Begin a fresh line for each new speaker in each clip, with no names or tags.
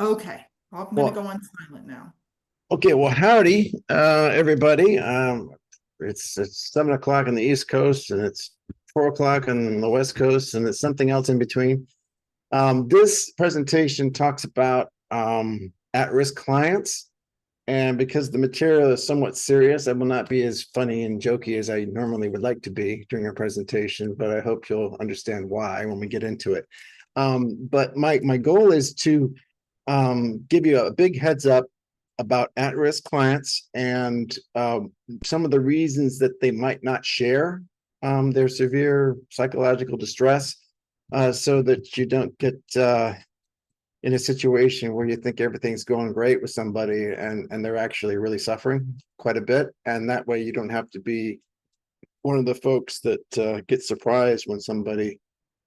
Okay, I'm gonna
Well,
go on silent now.
okay. Well, howdy, everybody. It's 7 o'clock on the East Coast, and it's 4 o'clock on the West Coast, and it's something else in between. This presentation talks about at-risk clients, and because the material is somewhat serious, I will not be as funny and jokey as I normally would like to be during our presentation, but I hope you'll understand why when we get into it. But my goal is to give you a big heads up about at-risk clients and some of the reasons that they might not share their severe psychological distress, so that you don't get in a situation where you think everything's going great with somebody and they're actually really suffering quite a bit. And that way you don't have to be one of the folks that gets surprised when somebody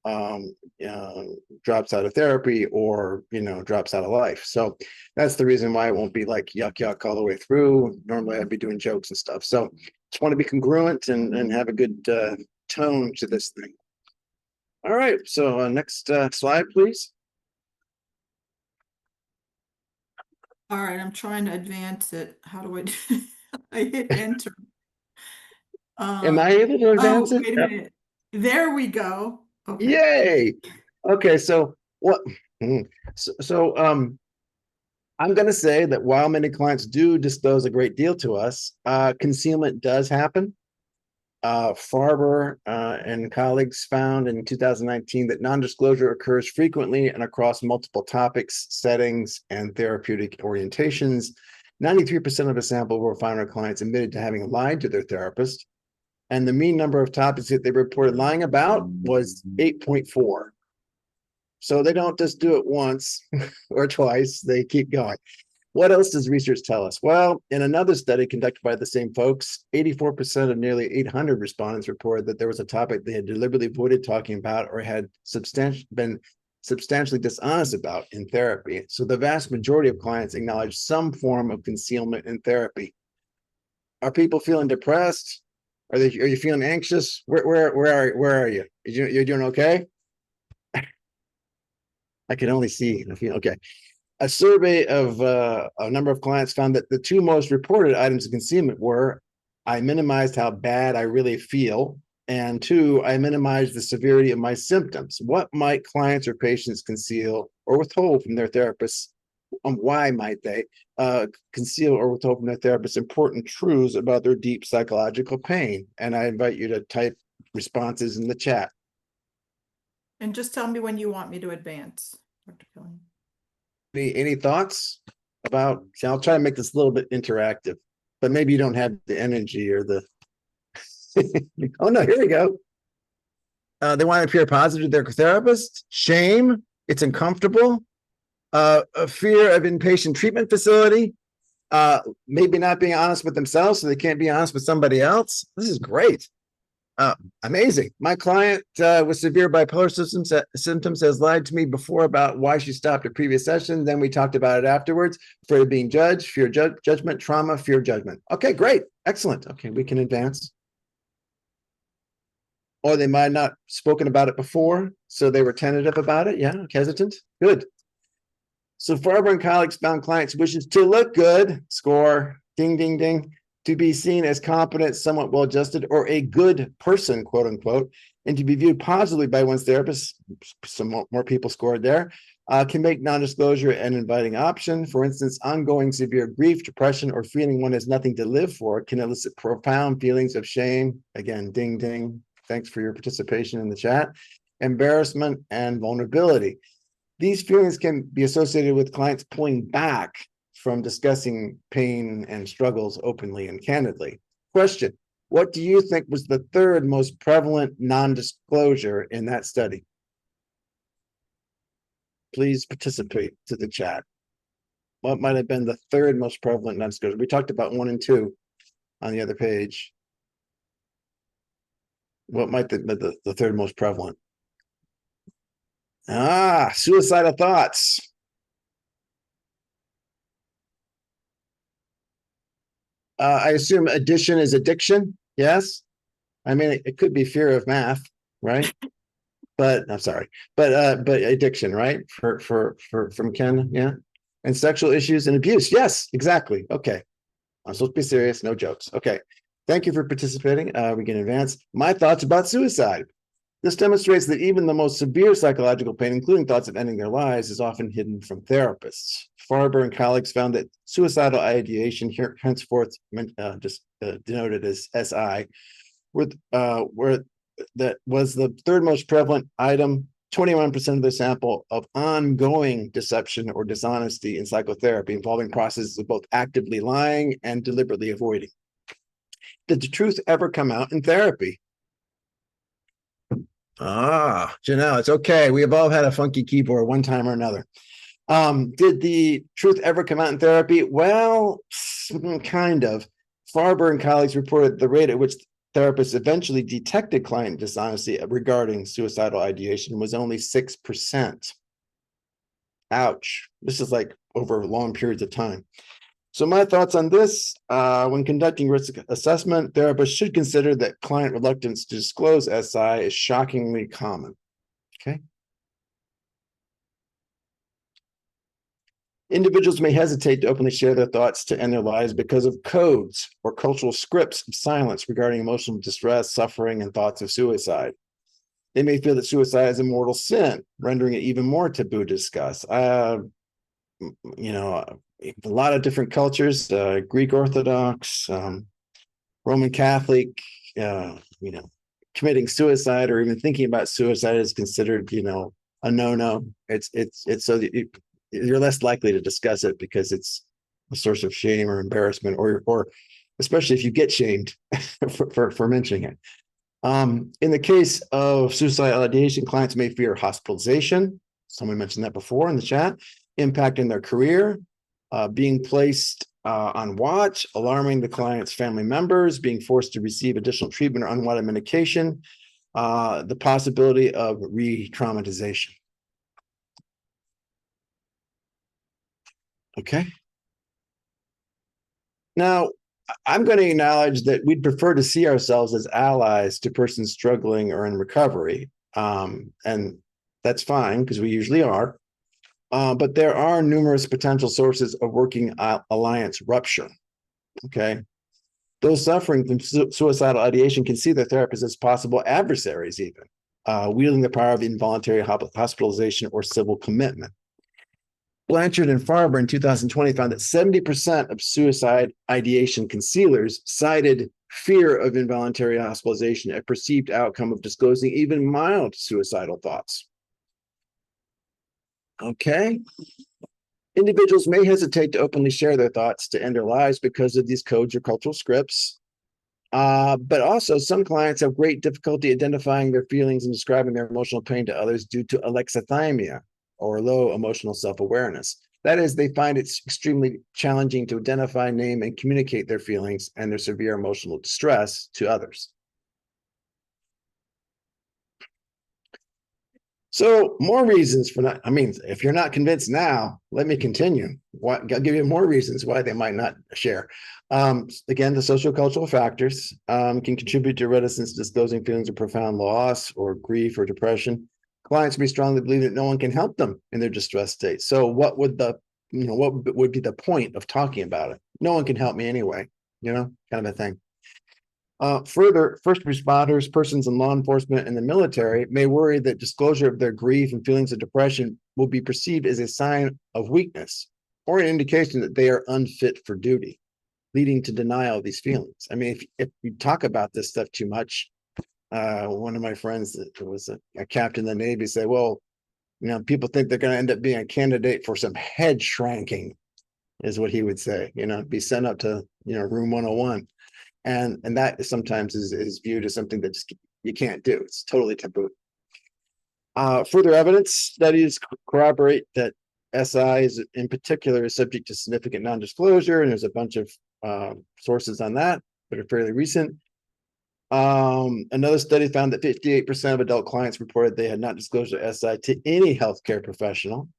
um, uh, drops out of therapy or drops out of life. So that's the reason why it won't be like yuck yuck all the way through. Normally I'd be doing jokes and stuff. So just want to be congruent and have a good tone to this thing. All right. So next slide, please.
All right, I'm trying to advance it. How do I do? I hit enter.
Am I
Um,
able to advance
oh,
it?
wait a
Yep.
minute. There we go. Okay.
Yay. Okay. So what? So I'm going to say that while many clients do disclose a great deal to us, concealment does happen. Farber and colleagues found in 2019 that non-disclosure occurs frequently and across multiple topics, settings, and therapeutic orientations. 93% of the sample were found our clients admitted to having lied to their therapist, and the mean number of topics that they reported lying about was 8.4. So they don't just do it once or twice, they keep going. What else does research tell us? Well, in another study conducted by the same folks, 84% of nearly 800 respondents reported that there was a topic they had deliberately avoided talking about or had been substantially dishonest about in therapy. So the vast majority of clients acknowledge some form of concealment in therapy. Are people feeling depressed? Are you feeling anxious? Where are you? You're doing okay? I can only see. Okay. A survey of a number of clients found that the two most reported items of concealment were: I minimized how bad I really feel, and two, I minimized the severity of my symptoms. What might clients or patients conceal or withhold from their therapists? Why might they conceal or withhold from their therapists important truths about their deep psychological pain? And I invite you to type responses in the chat.
And just tell me when you want me to advance, Dr. Killian.
Any thoughts about? See, I'll try to make this a little bit interactive, but maybe you don't have the energy or the. Oh no, here we go. They want to appear positive to their therapist. Shame. It's uncomfortable. A fear of inpatient treatment facility. Maybe not being honest with themselves, so they can't be honest with somebody else. This is great. Uh, Amazing. My client with severe bipolar symptoms has lied to me before about why she stopped a previous session. Then we talked about it afterwards. Afraid of being judged, fear judgment, trauma, fear judgment. Okay, great. Excellent. Okay, we can advance. Or they might not spoken about it before, so they were tentative about it. Yeah, hesitant. Good. So Farber and colleagues found clients' wishes to look good, score, ding, ding, ding, to be seen as competent, somewhat well-adjusted, or a good person, quote unquote, and to be viewed positively by one's therapist. Some more people scored there. Can make non-disclosure an inviting option. For instance, ongoing severe grief, depression, or feeling one has nothing to live for can elicit profound feelings of shame. Again, ding, ding. Thanks for your participation in the chat. Embarrassment and vulnerability. These feelings can be associated with clients pulling back from discussing pain and struggles openly and candidly. Question: what do you think was the third most prevalent non-disclosure in that study? Please participate to the chat. What might have been the third most prevalent non-disclosure? We talked about 1 and 2 on the other page. What might be the third most prevalent? Suicidal thoughts. I assume addition is addiction. Yes. I mean, it could be fear of math, right? But I'm sorry, but addiction, right? For from Ken, yeah. and sexual issues and abuse. Yes, exactly. Okay. I'm supposed to be serious, no jokes. Okay. Thank you for participating. We can advance. My thoughts about suicide. This demonstrates that even the most severe psychological pain, including thoughts of ending their lives, is often hidden from therapists. Farber and colleagues found that suicidal ideation, here henceforth denoted as SI, where that was the third most prevalent item, 21% of the sample of ongoing deception or dishonesty in psychotherapy, involving processes of both actively lying and deliberately avoiding. Did the truth ever come out in therapy? Janelle, it's okay. We have all had a funky keyboard one time or another. Did the truth ever come out in therapy? Well, kind of. Farber and colleagues reported the rate at which therapists eventually detected client dishonesty regarding suicidal ideation was only 6%. Ouch. This is like over long periods of time. So my thoughts on this, when conducting risk assessment, therapists should consider that client reluctance to disclose SI is shockingly common. Okay. Individuals may hesitate to openly share their thoughts to end their lives because of codes or cultural scripts of silence regarding emotional distress, suffering, and thoughts of suicide. They may feel that suicide is a mortal sin, rendering it even more taboo to discuss. A lot of different cultures, Greek Orthodox, Roman Catholic, committing suicide or even thinking about suicide is considered, a no-no. It's so that you're less likely to discuss it because it's a source of shame or embarrassment, or especially if you get shamed for mentioning it. In the case of suicidal ideation, clients may fear hospitalization. Someone mentioned that before in the chat. Impact in their career, being placed on watch, alarming the client's family members, being forced to receive additional treatment or unwanted medication, the possibility of re-traumatization. Okay. Now, I'm going to acknowledge that we'd prefer to see ourselves as allies to persons struggling or in recovery. And that's fine because we usually are. But there are numerous potential sources of working alliance rupture. Okay. Those suffering from suicidal ideation can see their therapists as possible adversaries, even wielding the power of involuntary hospitalization or civil commitment. Blanchard and Farber in 2020 found that 70% of suicide ideation concealers cited fear of involuntary hospitalization, a perceived outcome of disclosing even mild suicidal thoughts. Okay. Individuals may hesitate to openly share their thoughts to end their lives because of these codes or cultural scripts. But also, some clients have great difficulty identifying their feelings and describing their emotional pain to others due to alexithymia, or low emotional self-awareness. That is, they find it's extremely challenging to identify, name, and communicate their feelings and their severe emotional distress to others. So more reasons for not, if you're not convinced now, let me continue. I'll give you more reasons why they might not share. Again, the sociocultural factors can contribute to reticence disclosing feelings of profound loss or grief or depression. Clients may strongly believe that no one can help them in their distress state. So what would what would be the point of talking about it? No one can help me anyway, kind of a thing. Further, first responders, persons in law enforcement, and the military may worry that disclosure of their grief and feelings of depression will be perceived as a sign of weakness or an indication that they are unfit for duty, leading to denial of these feelings. If you talk about this stuff too much, one of my friends that was a captain in the Navy said, well, people think they're going to end up being a candidate for some head shranking, is what he would say, be sent up to, room 101. And that sometimes is viewed as something that just you can't do. It's totally taboo. Further evidence studies corroborate that SI is in particular is subject to significant non-disclosure, and there's a bunch of sources on that that are fairly recent. Another study found that 58% of adult clients reported they had not disclosed their SI to any healthcare professional.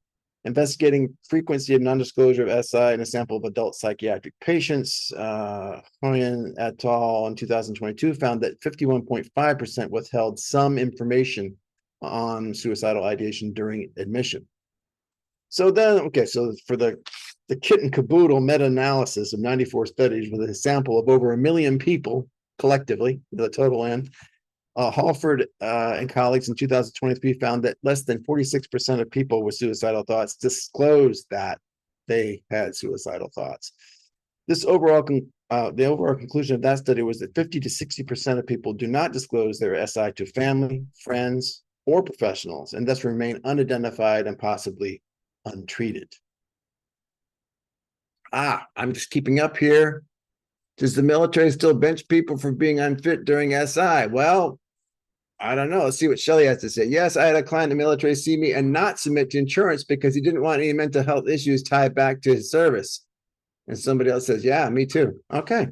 Investigating frequency of non-disclosure of SI in a sample of adult psychiatric patients, Hoyen et al. In 2022 found that 51.5% withheld some information on suicidal ideation during admission. So then, okay, so for the kit and caboodle meta-analysis of 94 studies with a sample of over 1 million people collectively, the total N, Halford and colleagues in 2023 found that less than 46% of people with suicidal thoughts disclosed that they had suicidal thoughts. The overall conclusion of that study was that 50 to 60% of people do not disclose their SI to family, friends, or professionals, and thus remain unidentified and possibly untreated. I'm just keeping up here. Does the military still bench people for being unfit during SI? Well, I don't know. Let's see what Shelley has to say. Yes, I had a client in the military see me and not submit to insurance because he didn't want any mental health issues tied back to his service. And somebody else says, yeah, me too. Okay.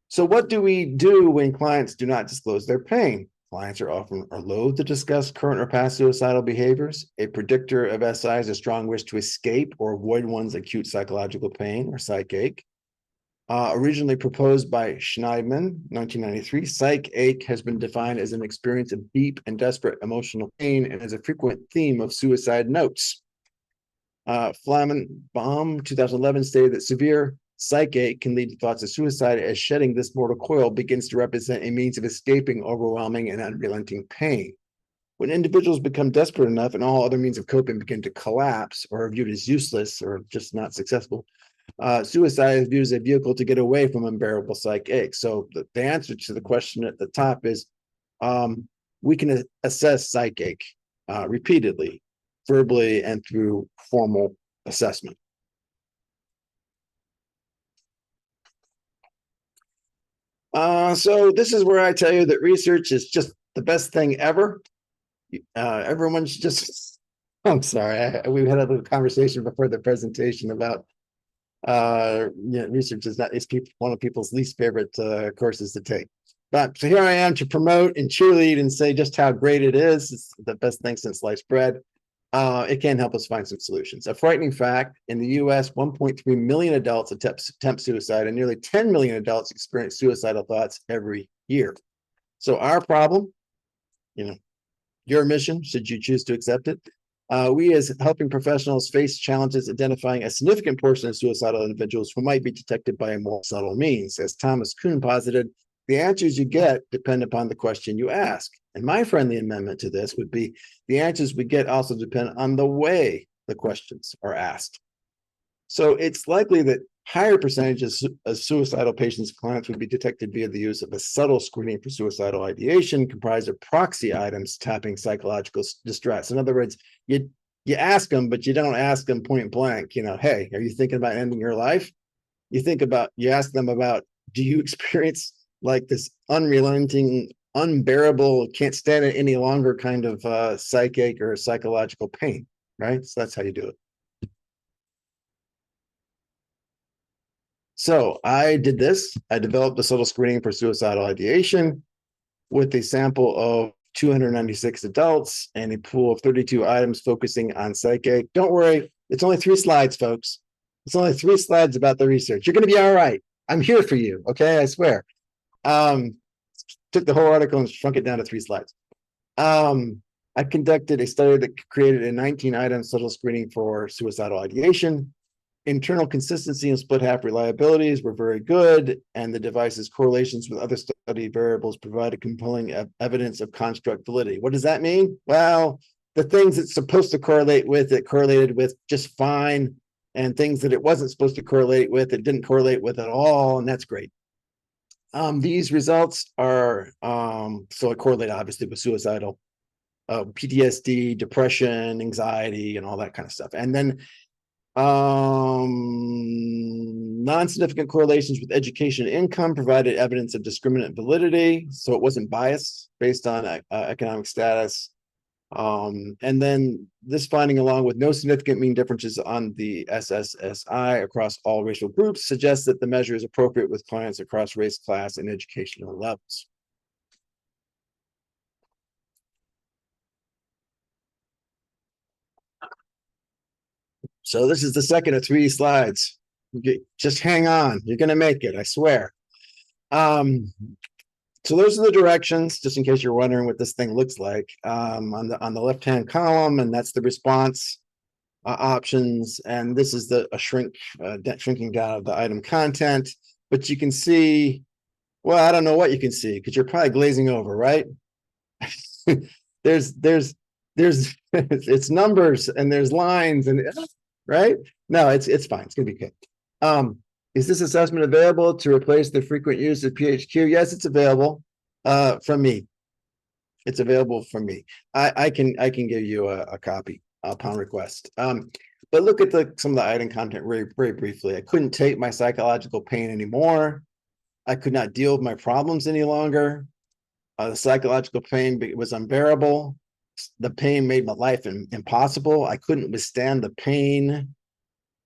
So what do we do when clients do not disclose their pain? Clients are loath to discuss current or past suicidal behaviors. A predictor of SI is a strong wish to escape or avoid one's acute psychological pain or psych ache. Originally proposed by Schneidman, 1993, psych ache has been defined as an experience of deep and desperate emotional pain and is a frequent theme of suicide notes. Flammenbaum, 2011, stated that severe psych ache can lead to thoughts of suicide as shedding this mortal coil begins to represent a means of escaping overwhelming and unrelenting pain. When individuals become desperate enough and all other means of coping begin to collapse or are viewed as useless or just not successful, suicide is viewed as a vehicle to get away from unbearable psych ache. So the answer to the question at the top is we can assess psych ache repeatedly, verbally, and through formal assessment. So this is where I tell you that research is just the best thing ever. Everyone's just, I'm sorry, we had a little conversation before the presentation about research is one of people's least favorite courses to take. But so here I am to promote and cheerlead and say just how great it is. It's the best thing since sliced bread. It can help us find some solutions. A frightening fact, in the US, 1.3 million adults attempt suicide and nearly 10 million adults experience suicidal thoughts every year. So our problem, your mission, should you choose to accept it, we as helping professionals face challenges identifying a significant portion of suicidal individuals who might be detected by a more subtle means. As Thomas Kuhn posited, the answers you get depend upon the question you ask. And my friendly amendment to this would be the answers we get also depend on the way the questions are asked. So it's likely that higher percentages of suicidal patients' clients would be detected via the use of a subtle screening for suicidal ideation comprised of proxy items tapping psychological distress. In other words, you ask them, but you don't ask them point blank, hey, are you thinking about ending your life? You ask them about, do you experience like this unrelenting, unbearable, can't stand it any longer kind of psych ache or psychological pain, right? So that's how you do it. So I did this. I developed a subtle screening for suicidal ideation with a sample of 296 adults and a pool of 32 items focusing on psych ache. Don't worry, it's only 3 slides, folks. It's only 3 slides about the research. You're going to be all right. I'm here for you, okay? I swear. Took the whole article and shrunk it down to 3 slides. I conducted a study that created a 19-item subtle screening for suicidal ideation. Internal consistency and split half reliabilities were very good, and the device's correlations with other study variables provided compelling evidence of construct validity. What does that mean? Well, the things it's supposed to correlate with, it correlated with just fine, and things that it wasn't supposed to correlate with, it didn't correlate with at all, and that's great. These results are, so it correlate obviously with suicidal, PTSD, depression, anxiety, and all that kind of stuff. And then non-significant correlations with education and income provided evidence of discriminant validity, so it wasn't biased based on economic status. And then this finding, along with no significant mean differences on the SSSI across all racial groups, suggests that the measure is appropriate with clients across race, class, and educational levels. So this is the second of 3 slides. Just hang on. You're going to make it, I swear. So those are the directions, just in case you're wondering what this thing looks like. On the left-hand column, and that's the response. options, and this is a shrinking down of the item content. But you can see, well, I don't know what you can see because you're probably glazing over, right? there's it's numbers and there's lines and right. No, it's fine. It's gonna be good. Is this assessment available to replace the frequent use of PHQ? Yes, it's available from me. It's available from me. I can give you a copy upon request. But look at some of the item content very briefly. I couldn't take my psychological pain anymore. I could not deal with my problems any longer. The psychological pain was unbearable. The pain made my life impossible. I couldn't withstand the pain.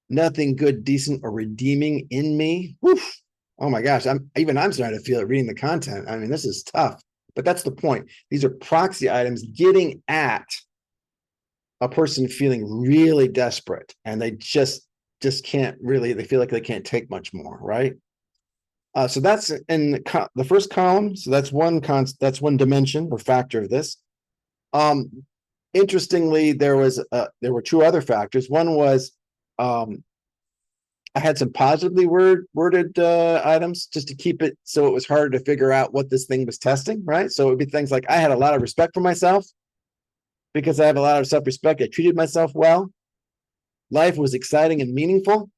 Nothing good, decent, or redeeming in me. Woof. Oh my gosh, I'm starting to feel it reading the content. I mean, this is tough, but that's the point. These are proxy items getting at a person feeling really desperate, and they just can't really. They feel like they can't take much more, right? So that's in the first column. So that's one dimension or factor of this. Interestingly, there were two other factors. One was I had some positively worded items just to keep it so it was harder to figure out what this thing was testing, right? So it would be things like I had a lot of respect for myself because I have a lot of self-respect. I treated myself well. Life was exciting and meaningful,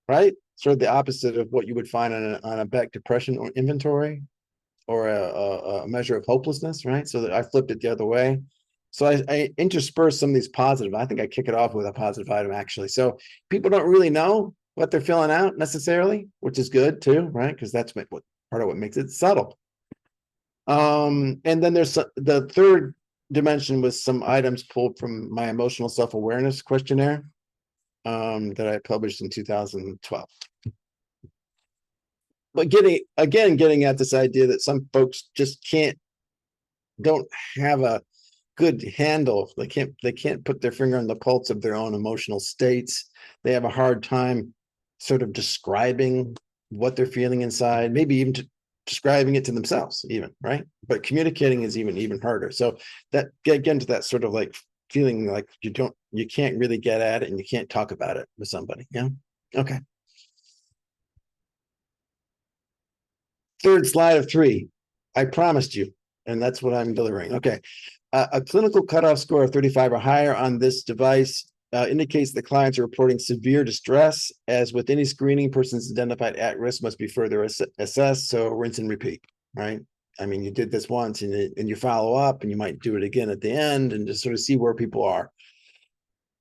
right? Sort of the opposite of what you would find on a Beck depression or inventory or a measure of hopelessness, right? So that I flipped it the other way. So I intersperse some of these positive. I think I kick it off with a positive item, actually. So people don't really know what they're filling out necessarily, which is good too, right? Because that's part of what makes it subtle. And then there's the third dimension was some items pulled from my emotional self-awareness questionnaire that I published in 2012. But getting at this idea that some folks just don't have a good handle. They can't put their finger on the pulse of their own emotional states. They have a hard time sort of describing what they're feeling inside, maybe even describing it to themselves, even, right? But communicating is even harder. So that get into that sort of like feeling like you can't really get at it and you can't talk about it with somebody. Yeah. Okay. Third slide of 3. I promised you, and that's what I'm delivering. Okay. A clinical cutoff score of 35 or higher on this device indicates that clients are reporting severe distress. As with any screening, persons identified at risk must be further assessed. So rinse and repeat, right? I mean, you did this once and you follow up and you might do it again at the end and just sort of see where people are.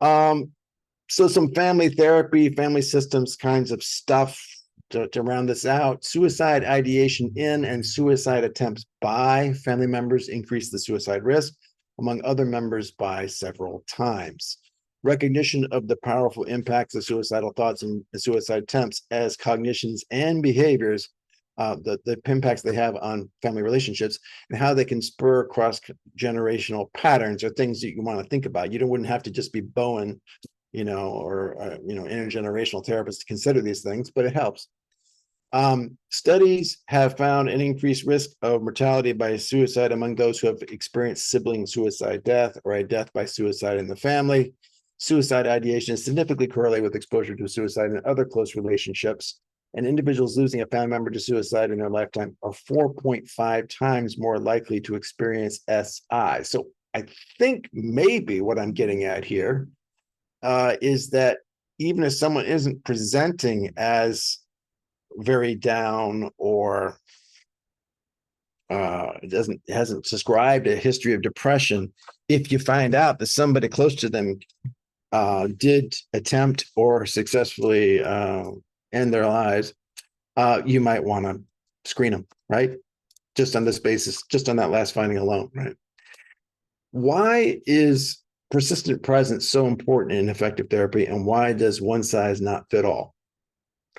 So some family therapy, family systems kinds of stuff to round this out. Suicide ideation in and suicide attempts by family members increase the suicide risk among other members by several times. Recognition of the powerful impacts of suicidal thoughts and suicide attempts as cognitions and behaviors, the impacts they have on family relationships and how they can spur cross-generational patterns or things that you want to think about. You wouldn't have to just be Bowen, or intergenerational therapists to consider these things, but it helps. Studies have found an increased risk of mortality by suicide among those who have experienced sibling suicide death or a death by suicide in the family. Suicide ideation is significantly correlated with exposure to suicide and other close relationships. And individuals losing a family member to suicide in their lifetime are 4.5 times more likely to experience SI. So I think maybe what I'm getting at here is that even if someone isn't presenting as very down or hasn't described a history of depression, if you find out that somebody close to them did attempt or successfully end their lives, you might want to screen them, right? Just on this basis, just on that last finding alone, right? Why is persistent presence so important in effective therapy, and why does one size not fit all?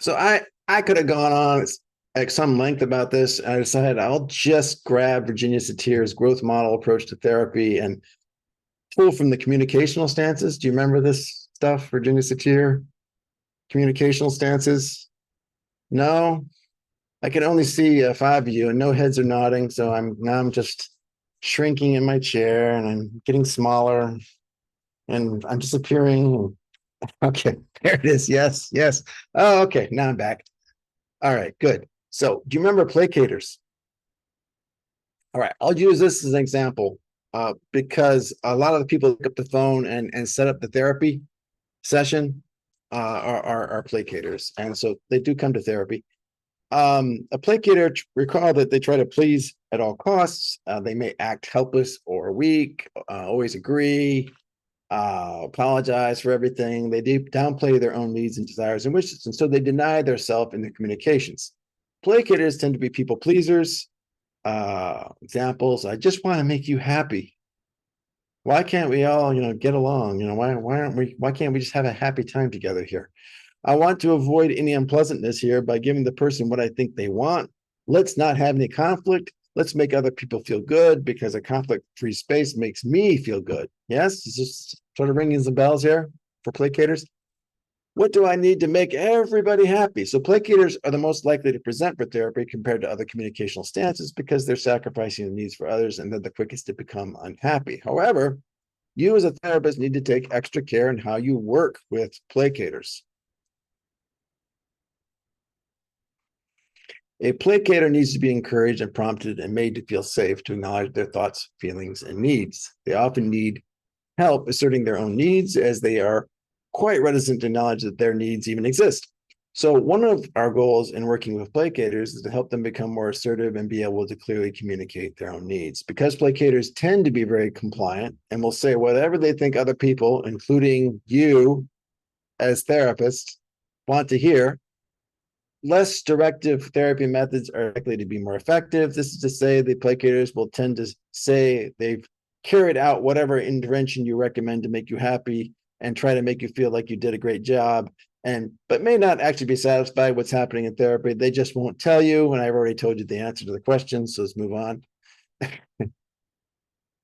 So I could have gone on at some length about this. I decided I'll just grab Virginia Satir's growth model approach to therapy and pull from the communicational stances. Do you remember this stuff, Virginia Satir? Communicational stances? No? I can only see 5 of you and no heads are nodding. So I'm just shrinking in my chair and I'm getting smaller and I'm disappearing. Okay, there it is. Yes, yes. Oh, okay. Now I'm back. All right, good. So do you remember placaters? All right, I'll use this as an example because a lot of the people pick up the phone and set up the therapy session are placaters. And so they do come to therapy. A placater, recall that they try to please at all costs. They may act helpless or weak, always agree, apologize for everything. They downplay their own needs and desires and wishes, and so they deny their self in their communications. Placators tend to be people pleasers. Examples: I just want to make you happy. Why can't we all, get along? Why can't we just have a happy time together here? I want to avoid any unpleasantness here by giving the person what I think they want. Let's not have any conflict. Let's make other people feel good because a conflict-free space makes me feel good. Yes, is this sort of ringing some bells here for placaters? What do I need to make everybody happy? So placaters are the most likely to present for therapy compared to other communicational stances because they're sacrificing the needs for others and they're the quickest to become unhappy. However, you as a therapist need to take extra care in how you work with placaters. A placater needs to be encouraged and prompted and made to feel safe to acknowledge their thoughts, feelings, and needs. They often need help asserting their own needs as they are quite reticent to acknowledge that their needs even exist. So one of our goals in working with placaters is to help them become more assertive and be able to clearly communicate their own needs. Because placaters tend to be very compliant and will say whatever they think other people, including you as therapists, want to hear, less directive therapy methods are likely to be more effective. This is to say the placators will tend to say they've carried out whatever intervention you recommend to make you happy and try to make you feel like you did a great job, but may not actually be satisfied with what's happening in therapy. They just won't tell you, and I've already told you the answer to the question, so let's move on.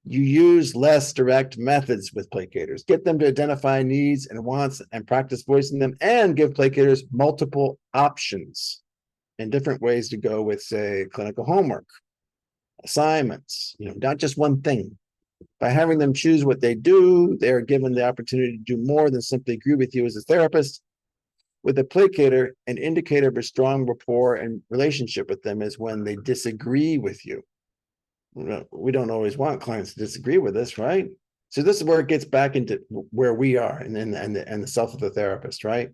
You use less direct methods with placators. Get them to identify needs and wants and practice voicing them, and give placators multiple options and different ways to go with, say, clinical homework, assignments, not just one thing. By having them choose what they do, they're given the opportunity to do more than simply agree with you as a therapist. With a placater, an indicator of a strong rapport and relationship with them is when they disagree with you. We don't always want clients to disagree with us, right? So this is where it gets back into where we are and the self of the therapist, right?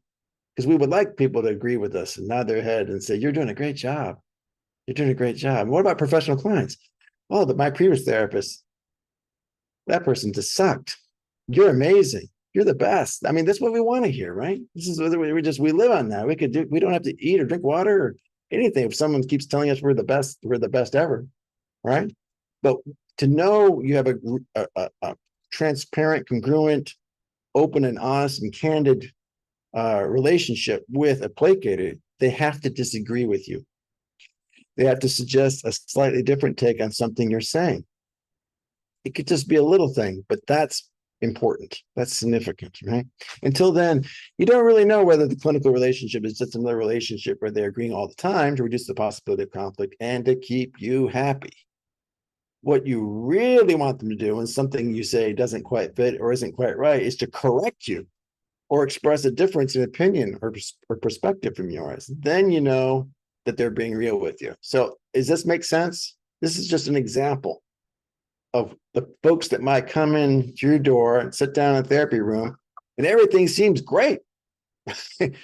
Because we would like people to agree with us and nod their head and say, you're doing a great job. You're doing a great job. What about professional clients? Oh, my previous therapist, that person just sucked. You're amazing. You're the best. I mean, that's what we want to hear, right? This is what we live on that. We don't have to eat or drink water or anything if someone keeps telling us we're the best ever, right? But to know you have a transparent, congruent, open and honest and candid relationship with a placater, they have to disagree with you. They have to suggest a slightly different take on something you're saying. It could just be a little thing, but that's important. That's significant, right? Until then, you don't really know whether the clinical relationship is just another relationship where they're agreeing all the time to reduce the possibility of conflict and to keep you happy. What you really want them to do when something you say doesn't quite fit or isn't quite right is to correct you or express a difference in opinion or perspective from yours. Then you know that they're being real with you. So does this make sense? This is just an example of the folks that might come in to your door and sit down in a therapy room and everything seems great. and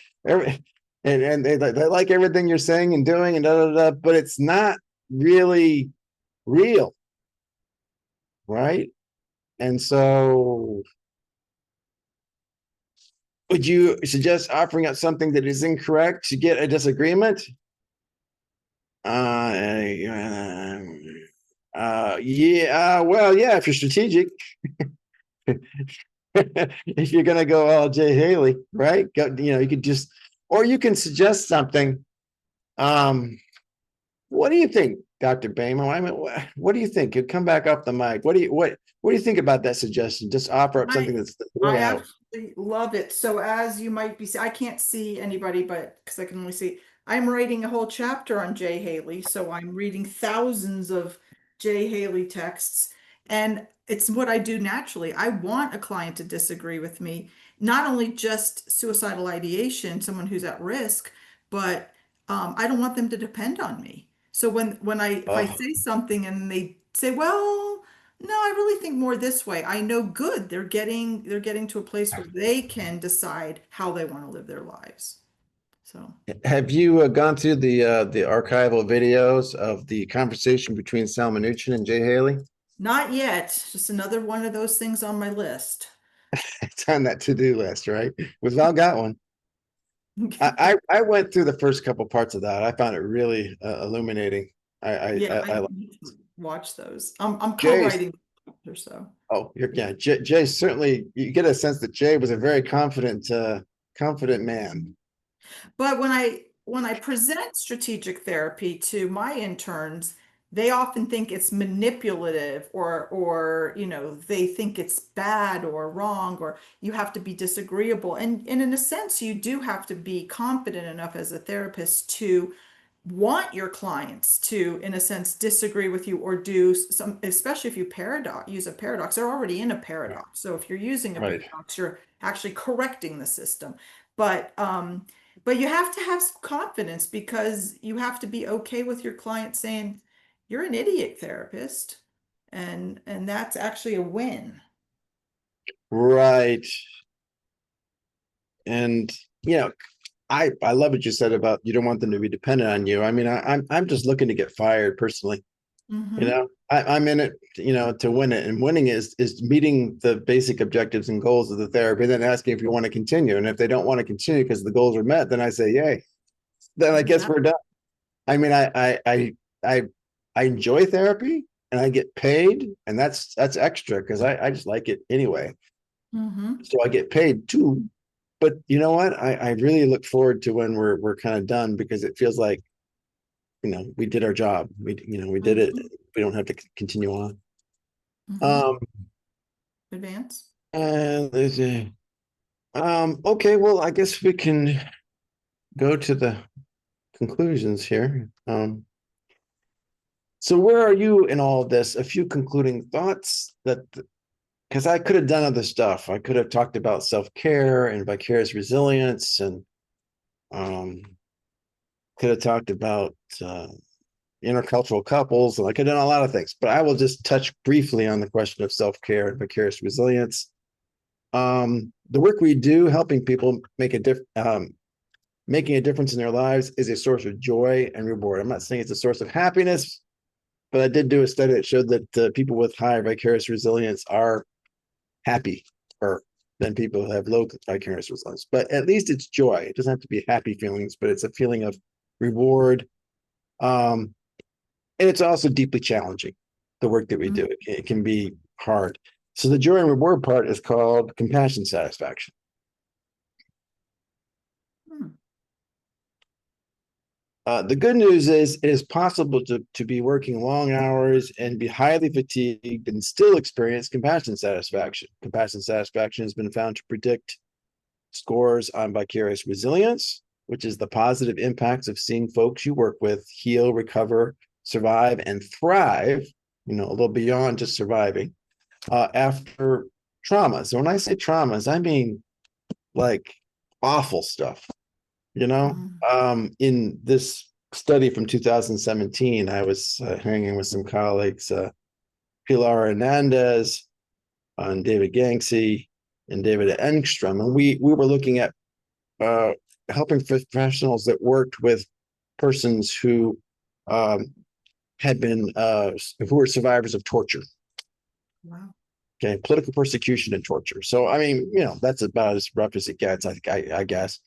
they like everything you're saying and doing and but it's not really real, right? And so would you suggest offering up something that is incorrect to get a disagreement? Well, yeah, if you're strategic. If you're gonna go all Jay Haley, right? You could just, or you can suggest something. What do you think, Dr. Bayman? I mean, what do you think? You come back off the mic. What do you think about that suggestion? Just offer up something that's
I
out.
absolutely love it. So as you might be, I can't see anybody, but because I can only see, I'm writing a whole chapter on Jay Haley. So I'm reading thousands of Jay Haley texts, and it's what I do naturally. I want a client to disagree with me, not only just suicidal ideation, someone who's at risk, but I don't want them to depend on me. So when if I
Oh,
say something and they say, well, no, I really think more this way, I know good. They're getting to a place where they can decide how they want to live their lives. So
have you gone through the archival videos of the conversation between Sal Minuchin and Jay Haley?
not yet. Just another one of those things on my list.
It's on that to-do list, right? We've all got one. I went through the first couple parts of that. I found it really illuminating.
Yeah, I
I like
need to watch those. I'm
Jay's.
co-writing or so.
Oh, yeah. Jay certainly. You get a sense that Jay was a very confident man.
But when I present strategic therapy to my interns, they often think it's manipulative or they think it's bad or wrong or you have to be disagreeable. And in a sense, you do have to be confident enough as a therapist to want your clients to, in a sense, disagree with you or do some, especially if you use a paradox, they're already in a paradox. So if you're using a
Right.
paradox, you're actually correcting the system. But you have to have some confidence because you have to be okay with your client saying, you're an idiot therapist. And that's actually a win.
Right. And you know, I love what you said about you don't want them to be dependent on you. I mean, I'm just looking to get fired personally.
Hmm.
I'm in it, to win it, and winning is meeting the basic objectives and goals of the therapy, then asking if you want to continue. And if they don't want to continue because the goals are met, then I say, yay. Then I guess
Yeah.
we're done. I mean, I I enjoy therapy and I get paid, and that's extra because I just like it anyway.
Hmm.
So I get paid too. But you know what? I really look forward to when we're kind of done because it feels like, we did our job. We did it.
Hmm.
We don't have to continue on.
Hmm.
Um,
Advance.
and there's a okay, well, I guess we can go to the conclusions here. So where are you in all of this? A few concluding thoughts that because I could have done other stuff. I could have talked about self-care and vicarious resilience and um could have talked about intercultural couples, and I could have done a lot of things, but I will just touch briefly on the question of self-care and vicarious resilience. The work we do helping people making a difference in their lives is a source of joy and reward. I'm not saying it's a source of happiness, but I did do a study that showed that people with high vicarious resilience are happy or than people who have low vicarious resilience. But at least it's joy. It doesn't have to be happy feelings, but it's a feeling of reward. Um, and it's also deeply challenging, the work that we do. It can be hard. So the joy and reward part is called compassion satisfaction.
Hmm.
The good news is it is possible to be working long hours and be highly fatigued and still experience compassion satisfaction. Compassion satisfaction has been found to predict scores on vicarious resilience, which is the positive impacts of seeing folks you work with heal, recover, survive, and thrive, a little beyond just surviving, after trauma. So when I say traumas, I mean like awful stuff, you know?
Hmm.
In this study from 2017, I was hanging with some colleagues, Pilar Hernandez and David Gangsey and David Engstrom, and we were looking at uh, helping professionals that worked with persons who um, had been who were survivors of torture.
Wow.
Okay, political persecution and torture. So I mean, that's about as rough as it gets. I guess.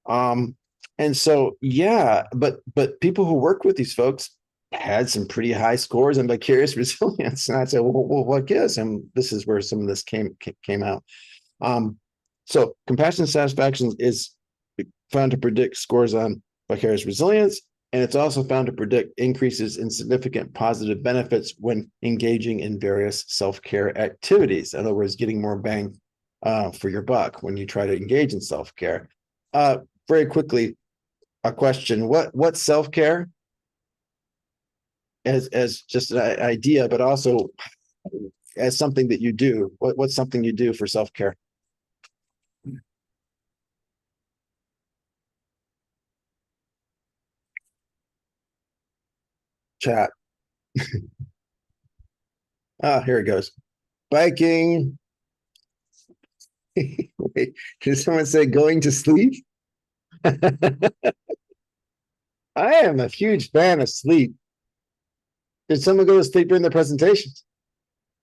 Um, and so yeah, but people who worked with these folks had some pretty high scores on vicarious resilience, and I said, well, what gives? And this is where some of this came out. Um, so compassion satisfaction is found to predict scores on vicarious resilience, and it's also found to predict increases in significant positive benefits when engaging in various self-care activities. In other words, getting more bang for your buck when you try to engage in self-care. Very quickly, a question: what's self-care? As just an idea, but also as something that you do. What's something you do for self-care? chat. Ah, here it goes. Biking. Wait, did someone say going to sleep? I am a huge fan of sleep. Did someone go to sleep during the presentations?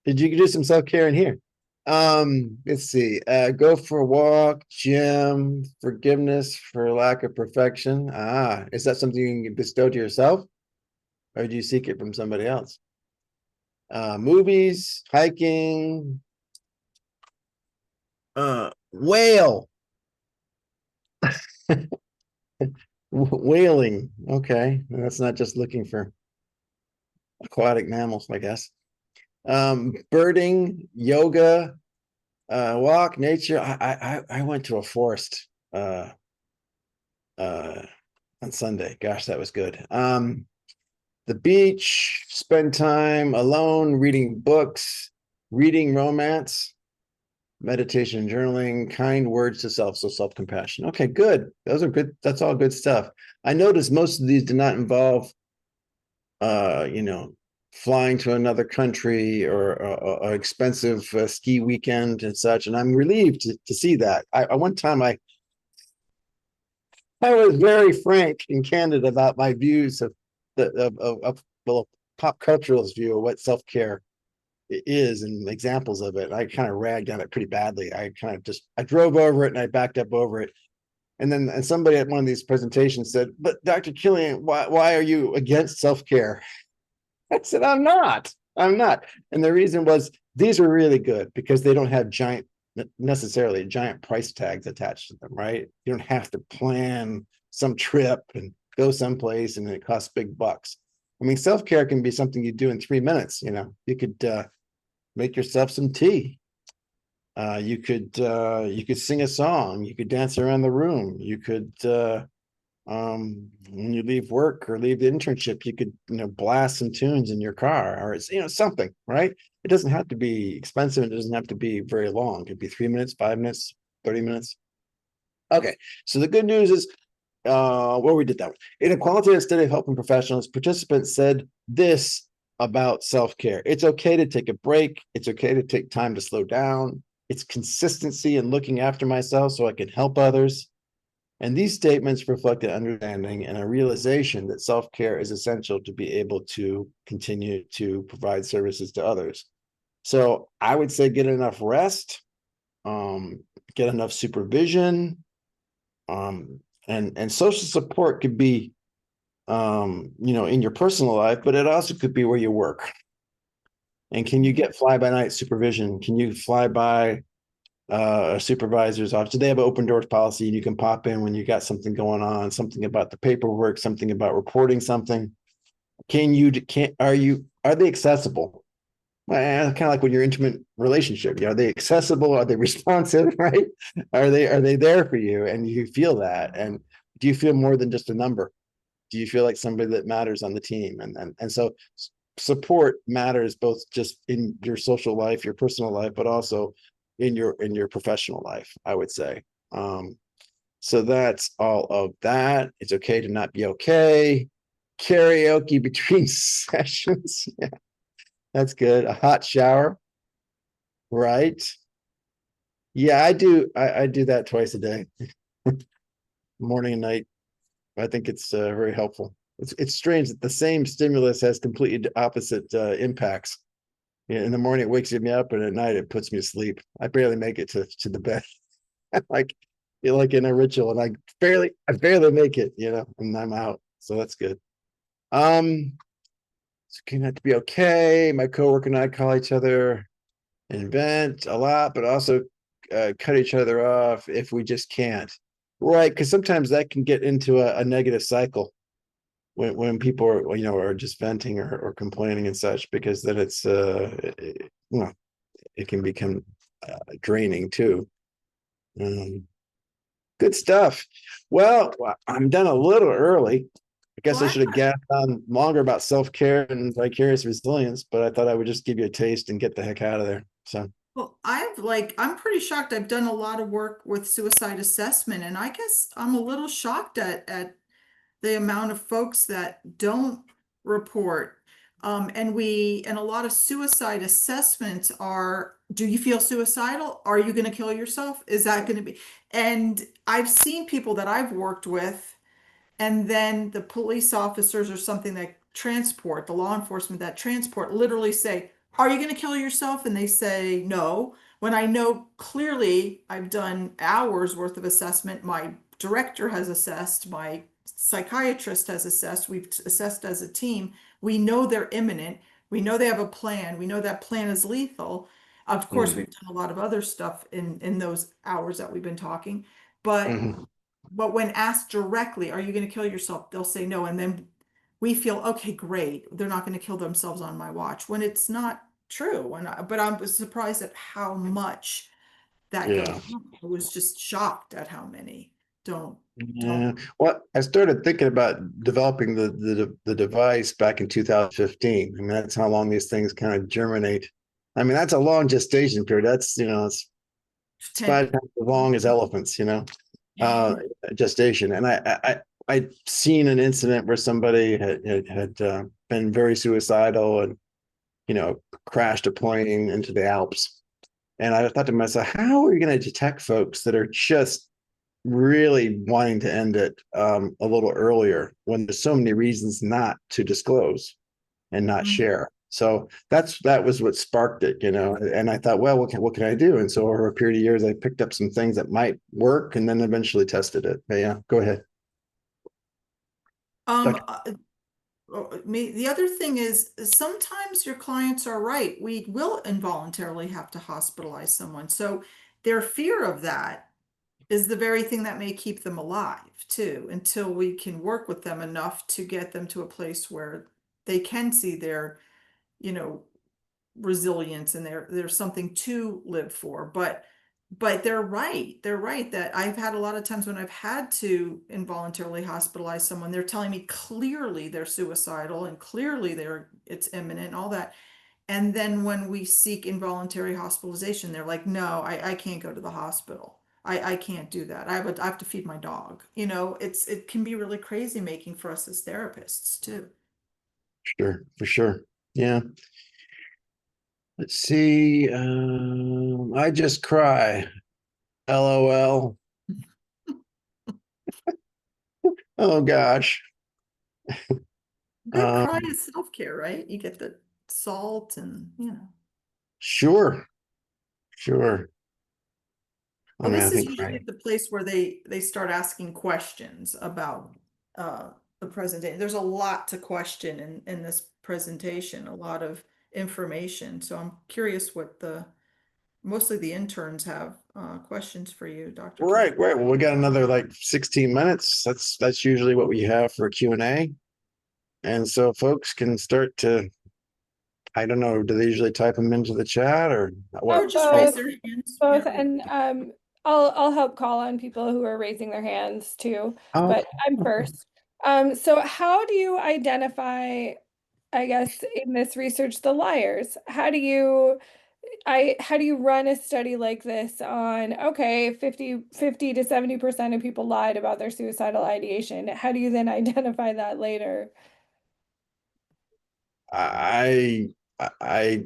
Did you do some self-care in here? Let's see. Go for a walk, gym, forgiveness for lack of perfection. Ah, is that something you can bestow to yourself? Or do you seek it from somebody else? Movies, hiking, whale. Whaling. Okay. That's not just looking for aquatic mammals, I guess. Birding, yoga, walk, nature. I went to a forest on Sunday. Gosh, that was good. The beach, spend time alone, reading books, reading romance, meditation and journaling, kind words to self, so self-compassion. Okay, good. Those are good. That's all good stuff. I noticed most of these do not involve flying to another country or an expensive ski weekend and such. And I'm relieved to see that. I one time I was very frank and candid about my views of well, pop cultural's view of what self-care is and examples of it. I kind of ragged on it pretty badly. I drove over it and I backed up over it. And somebody at one of these presentations said, "But Dr. Killian, why are you against self-care?" I said, I'm not. And the reason was these are really good because they don't have necessarily giant price tags attached to them, right? You don't have to plan some trip and go someplace and it costs big bucks. I mean, self-care can be something you do in 3 minutes. You could make yourself some tea. You could sing a song. You could dance around the room. You could when you leave work or leave the internship, you could blast some tunes in your car, or it's something, right? It doesn't have to be expensive. It doesn't have to be very long. It could be 3 minutes, 5 minutes, 30 minutes. Okay, so the good news is we did that one. In a qualitative study of helping professionals, participants said this about self-care: it's okay to take a break. It's okay to take time to slow down. It's consistency in looking after myself so I can help others. And these statements reflect an understanding and a realization that self-care is essential to be able to continue to provide services to others. So I would say get enough rest, get enough supervision, and social support could be, in your personal life, but it also could be where you work. And can you get fly-by-night supervision? Can you fly by a supervisor's office? Do they have an open doors policy and you can pop in when you got something going on, something about the paperwork, something about reporting something? Are they accessible? Well, kind of like when you're intimate relationship, are they accessible? Are they responsive? Right? Are they there for you? And you feel that? And do you feel more than just a number? Do you feel like somebody that matters on the team? And so support matters both just in your social life, your personal life, but also in your professional life, I would say. So that's all of that. It's okay to not be okay. Karaoke between sessions. Yeah, that's good. A hot shower, right? Yeah, I do. I do that twice a day, morning and night. I think it's very helpful. It's strange that the same stimulus has completely opposite impacts. In the morning, it wakes me up, and at night, it puts me to sleep. I barely make it to the bed. like like in a ritual, and I barely make it, and I'm out. So that's good. So can that be okay? My coworker and I call each other and vent a lot, but also cut each other off if we just can't. Right, because sometimes that can get into a negative cycle when people are just venting or complaining and such, because then it can become draining too. Good stuff. Well, I'm done a little early. I guess
Well,
I should have gasped on longer about self-care and vicarious resilience, but I thought I would just give you a taste and get the heck out of there. So
I'm pretty shocked. I've done a lot of work with suicide assessment, and I guess I'm a little shocked at the amount of folks that don't report. And a lot of suicide assessments are, do you feel suicidal? Are you going to kill yourself? Is that going to be? And I've seen people that I've worked with, and then the police officers or something that transport, the law enforcement that transport literally say, are you going to kill yourself? And they say no. When I know clearly I've done hours worth of assessment, my director has assessed, my psychiatrist has assessed, we've assessed as a team. We know they're imminent. We know they have a plan. We know that plan is lethal. Of course,
Mm,
we've done a lot of other stuff in those hours that we've been talking, but
mhm.
but when asked directly, are you going to kill yourself? They'll say no. And then we feel, okay, great. They're not going to kill themselves on my watch when it's not true. But I'm surprised at how much that goes
Yeah.
on. I was just shocked at how many don't.
Yeah. Well, I started thinking about developing the device back in 2015. I mean, that's how long these things kind of germinate. I mean, that's a long gestation period. That's, it's
10.
5 times as long as elephants, uh, gestation. And I'd seen an incident where somebody had been very suicidal and, crashed a plane into the Alps. And I thought to myself, how are you going to detect folks that are just really wanting to end it a little earlier when there's so many reasons not to disclose and not
Mhm.
share? So that was what sparked it, And I thought, well, what can I do? And so over a period of years, I picked up some things that might work, and then eventually tested it. But yeah, go ahead.
Um,
Like,
uh, the other thing is sometimes your clients are right. We will involuntarily have to hospitalize someone. So their fear of that is the very thing that may keep them alive too, until we can work with them enough to get them to a place where they can see their, you know, resilience and there's something to live for. But they're right. They're right that I've had a lot of times when I've had to involuntarily hospitalize someone, they're telling me clearly they're suicidal and clearly it's imminent and all that. And then when we seek involuntary hospitalization, they're like, no, I can't go to the hospital. I can't do that. I have to feed my dog. It can be really crazy making for us as therapists too.
sure, for sure. Yeah. Let's see. I just cry. LOL. Oh gosh.
Good cry
Um,
is self-care, right? You get the salt and.
sure, sure. I
Well,
mean, I
this is
think
usually
crying.
the place where they start asking questions about the presentation. There's a lot to question in this presentation, a lot of information. So I'm curious what mostly the interns have questions for you, Dr.
Right,
Killian.
right. Well, we got another like 16 minutes. That's usually what we have for Q&A. And so folks can start to, I don't know, do they usually type them into the chat or what?
Or just
Oh,
raise
Both,
their hands.
both,
Yeah.
and I'll help call on people who are raising their hands too,
oh,
but I'm first. So how do you identify, I guess, in this research, the liars? How do you run a study like this on, okay, 50 to 70% of people lied about their suicidal ideation? How do you then identify that later?
I, I,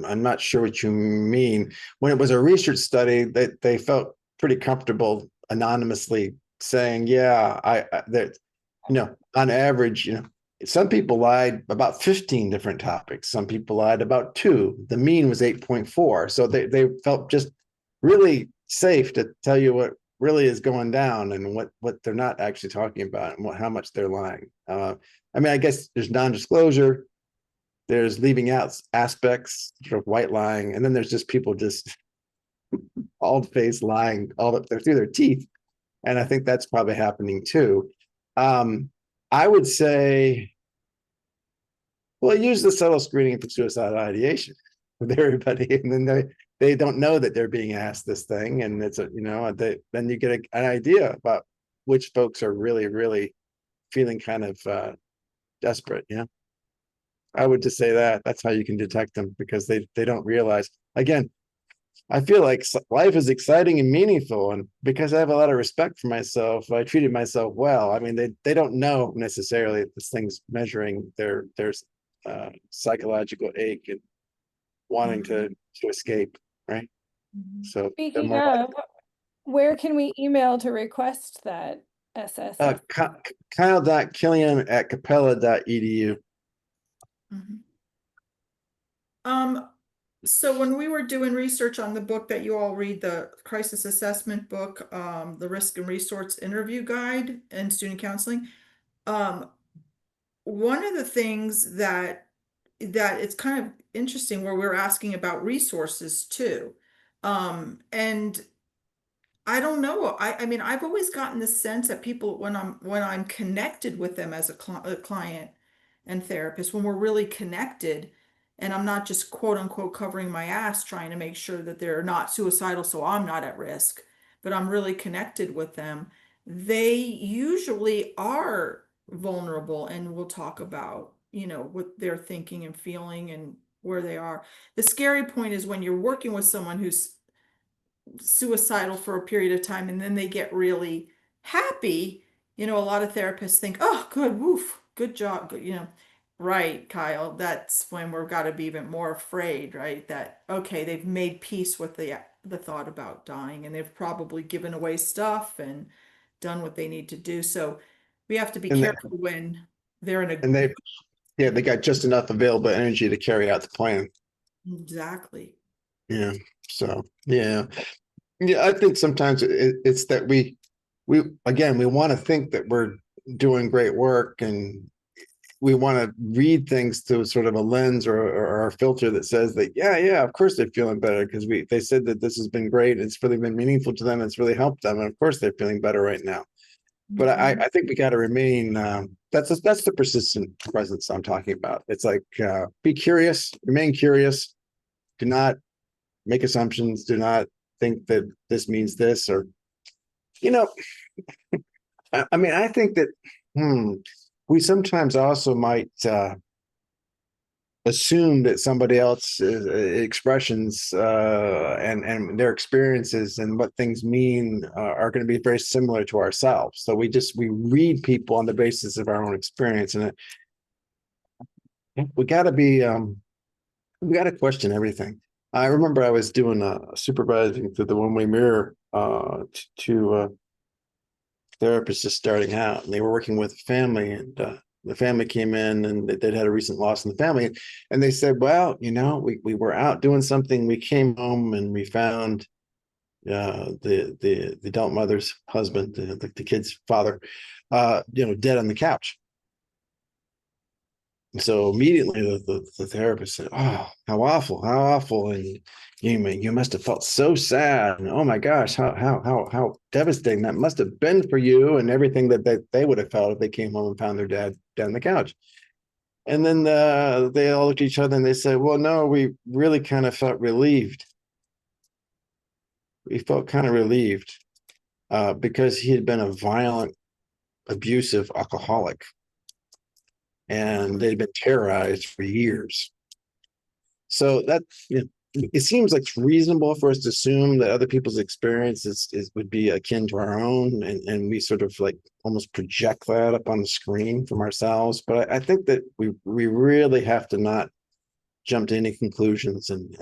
I'm not sure what you mean. When it was a research study, they felt pretty comfortable anonymously saying, yeah, that, on average, some people lied about 15 different topics. Some people lied about two. The mean was 8.4. So they felt just really safe to tell you what really is going down and what they're not actually talking about and how much they're lying. I mean, I guess there's non-disclosure, there's leaving out aspects, sort of white lying, and then there's just people just bald face lying all up through their teeth. And I think that's probably happening too. I would say, well, use the subtle screening for suicidal ideation with everybody, and then they don't know that they're being asked this thing, and then you get an idea about which folks are really, really feeling kind of desperate. Yeah. I would just say that that's how you can detect them because they don't realize. Again, I feel like life is exciting and meaningful, and because I have a lot of respect for myself, I treated myself well. I mean, they don't know necessarily this thing's measuring their psychological ache and wanting to escape, right?
Mhm.
So they're
Speaking
more like
of, where can we email to request that SSS?
Kyle.Killian@Capella.edu.
Mhm. Um, so when we were doing research on the book that you all read, the crisis assessment book, the risk and resource interview guide and student counseling, um, one of the things that it's kind of interesting where we're asking about resources too. And I don't know. I mean, I've always gotten the sense that people, when I'm connected with them as a client and therapist, when we're really connected, and I'm not just quote unquote covering my ass trying to make sure that they're not suicidal, so I'm not at risk, but I'm really connected with them, they usually are vulnerable and will talk about, what they're thinking and feeling and where they are. The scary point is when you're working with someone who's suicidal for a period of time and then they get really happy. A lot of therapists think, oh, good, woof, good job, good, right, Kyle, that's when we've got to be even more afraid, right? That, okay, they've made peace with the thought about dying and they've probably given away stuff and done what they need to do. So we have to be
and they,
careful when they're in
and they yeah, they got just enough available energy to carry out the plan.
exactly.
Yeah. So yeah. Yeah, I think sometimes it's that we again we want to think that we're doing great work, and we want to read things through sort of a lens or a filter that says that yeah, of course they're feeling better because they said that this has been great, it's really been meaningful to them, it's really helped them, and of course they're feeling better right now. But
Mhm.
I think we got to remain that's the persistent presence I'm talking about. It's like be curious, remain curious, do not make assumptions, do not think that this means this, or you know I mean, I think that we sometimes also might assume that somebody else's expressions and their experiences and what things mean are going to be very similar to ourselves. So we read people on the basis of our own experience, and we got to be we got to question everything. I remember I was doing supervising through the one-way mirror to therapists just starting out, and they were working with a family, and the family came in and they'd had a recent loss in the family, and they said, well, we were out doing something, we came home and we found the adult mother's husband, the kid's father, dead on the couch. So immediately the therapist said, oh, how awful, and you must have felt so sad, and oh my gosh, how devastating that must have been for you, and everything that they would have felt if they came home and found their dad dead on the couch. And then they all looked at each other and they said, well, no, we really kind of felt relieved. We felt kind of relieved because he had been a violent, abusive alcoholic, and they'd been terrorized for years. So that it seems like it's reasonable for us to assume that other people's experiences would be akin to our own, and we sort of like almost project that up on the screen from ourselves. But I think that we really have to not jump to any conclusions, and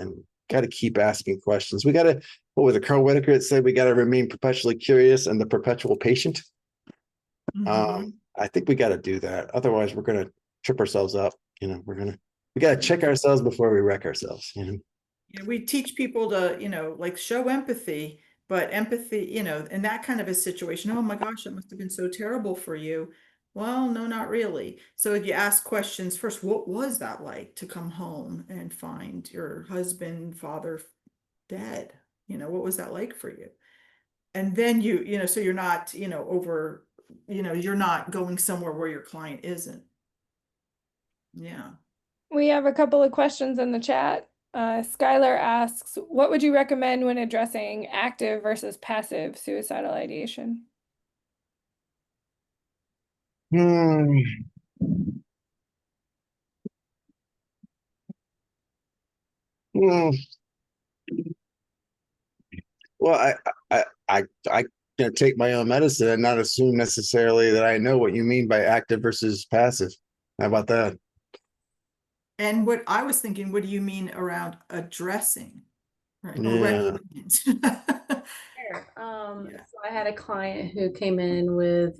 got to keep asking questions. We got to, what was it, Carl Whitaker said, we got to remain perpetually curious and the perpetual patient.
Mhm.
I think we got to do that. Otherwise, we're going to trip ourselves up. We got to check ourselves before we wreck ourselves.
We teach people to, like show empathy, but empathy, in that kind of a situation, oh my gosh, that must have been so terrible for you. Well, no, not really. So you ask questions first, what was that like to come home and find your husband, father dead? What was that like for you? And then so you're not, you're not going somewhere where your client isn't. Yeah.
We have a couple of questions in the chat. Skylar asks, what would you recommend when addressing active versus passive suicidal ideation?
Hmm. Hmm. Well, I take my own medicine and not assume necessarily that I know what you mean by active versus passive. How about that?
And what I was thinking, what do you mean around addressing, right? Or
Yeah.
recommend?
Sure.
Yeah.
So I had a client who came in with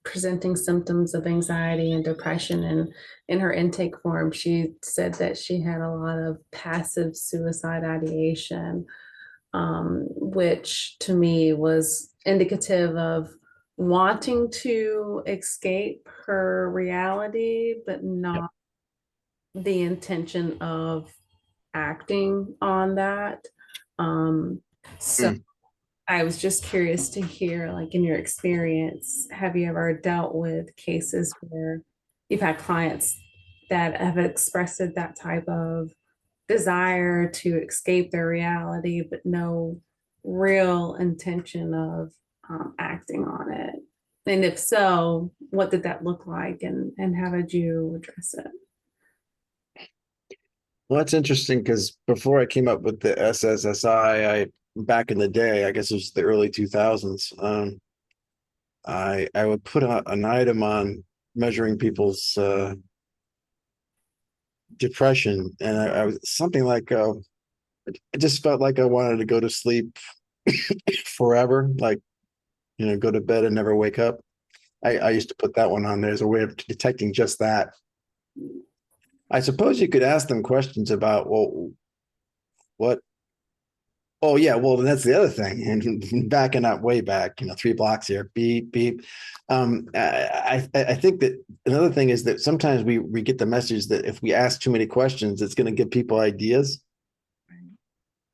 presenting symptoms of anxiety and depression, and in her intake form, she said that she had a lot of passive suicide ideation, which to me was indicative of wanting to escape her reality, but not the intention of acting on that. So
Mm.
I was just curious to hear, like in your experience, have you ever dealt with cases where you've had clients that have expressed that type of desire to escape their reality, but no real intention of acting on it? And if so, what did that look like, and how did you address it?
Well, that's interesting because before I came up with the SSSI, back in the day, I guess it was the early 2000s, I would put an item on measuring people's depression, and I was something like I just felt like I wanted to go to sleep forever, like go to bed and never wake up. I used to put that one on there as a way of detecting just that. I suppose you could ask them questions about, well, what? Oh yeah, well that's the other thing. And backing up way back, 3 blocks here, beep beep. I think that another thing is that sometimes we get the message that if we ask too many questions, it's going to give people ideas.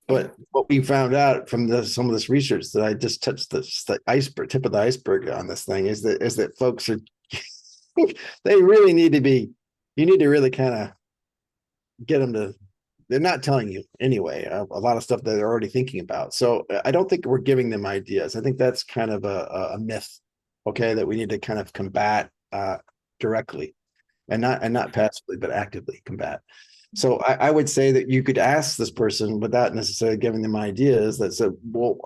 But what we found out from some of this research that I just touched the iceberg, tip of the iceberg on this thing is that folks are they really need to be. You need to really kind of get them to. They're not telling you anyway a lot of stuff that they're already thinking about. So I don't think we're giving them ideas. I think that's kind of a myth, okay, that we need to kind of combat directly and not passively, but actively combat. So I would say that you could ask this person without necessarily giving them ideas that said, well,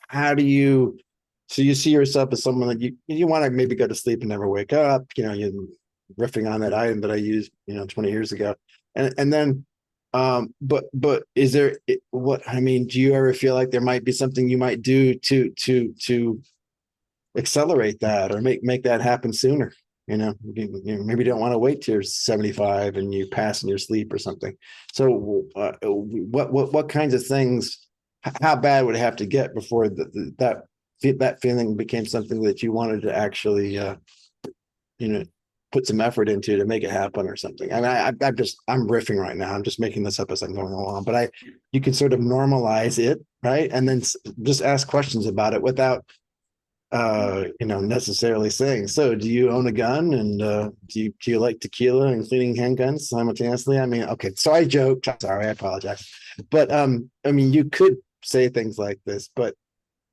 how do you, so you see yourself as someone that you want to maybe go to sleep and never wake up, you riffing on that item that I used, 20 years ago. And then, but is there, what, I mean, do you ever feel like there might be something you might do to accelerate that or make that happen sooner? You maybe don't want to wait till you're 75 and you pass in your sleep or something. So what kinds of things, how bad would it have to get before that feeling became something that you wanted to actually put some effort into to make it happen or something? I mean, I'm riffing right now. I'm just making this up as I'm going along, but you can sort of normalize it, right? And then just ask questions about it without necessarily saying, so do you own a gun, and do you like tequila and cleaning handguns simultaneously? I mean, okay, so I joked. Sorry, I apologize. But I mean, you could say things like this, but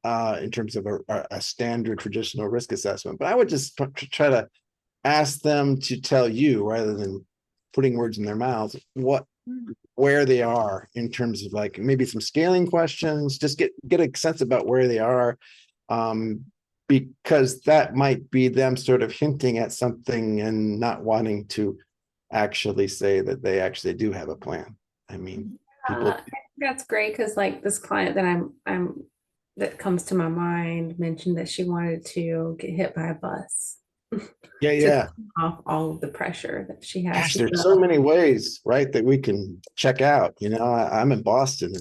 in terms of a standard traditional risk assessment, but I would just try to ask them to tell you rather than putting words in their mouths where they are in terms of like maybe some scaling questions, just get a sense about where they are. Because that might be them sort of hinting at something and not wanting to actually say that they actually do have a plan. I mean, people.
That's great because like this client that I'm that comes to my mind mentioned that she wanted to get hit by a bus
Yeah,
to
yeah.
off all of the pressure that she has.
Gosh, there's so many ways, right, that we can check out. I'm in Boston.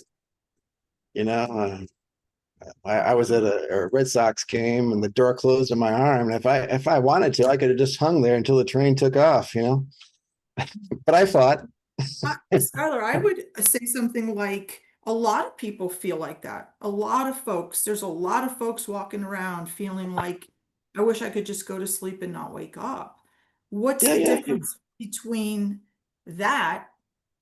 I was at a Red Sox game and the door closed on my arm. And if I wanted to, I could have just hung there until the train took off, But I fought.
Skylar, I would say something like a lot of people feel like that. A lot of folks, there's a lot of folks walking around feeling like, I wish I could just go to sleep and not wake up. What's
Yeah,
the
yeah.
difference between that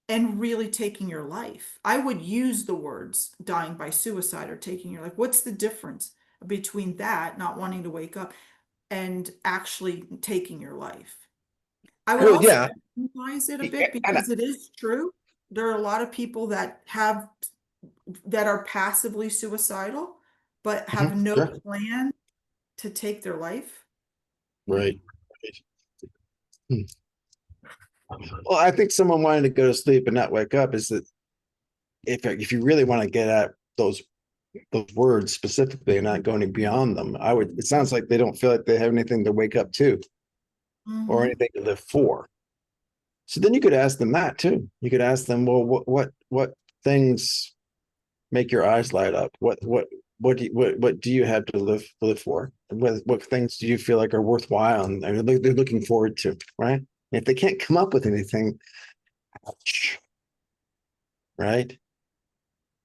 and really taking your life? I would use the words dying by suicide or taking your life. What's the difference between that, not wanting to wake up, and actually taking your life? I would
Well,
also
yeah.
minimize it a
Yeah,
bit because it is true. There are a lot of people that have that are passively suicidal, but have no
Sure.
plan to take their life.
Right. Hmm. Well, I think someone wanting to go to sleep and not wake up is that if you really want to get at those words specifically and not going beyond them, it sounds like they don't feel like they have anything to wake up to or
Mhm.
anything to live for. So then you could ask them that too. You could ask them, well, what things make your eyes light up? What do you have to live for? What things do you feel like are worthwhile and they're looking forward to, right? If they can't come up with anything, ouch, right?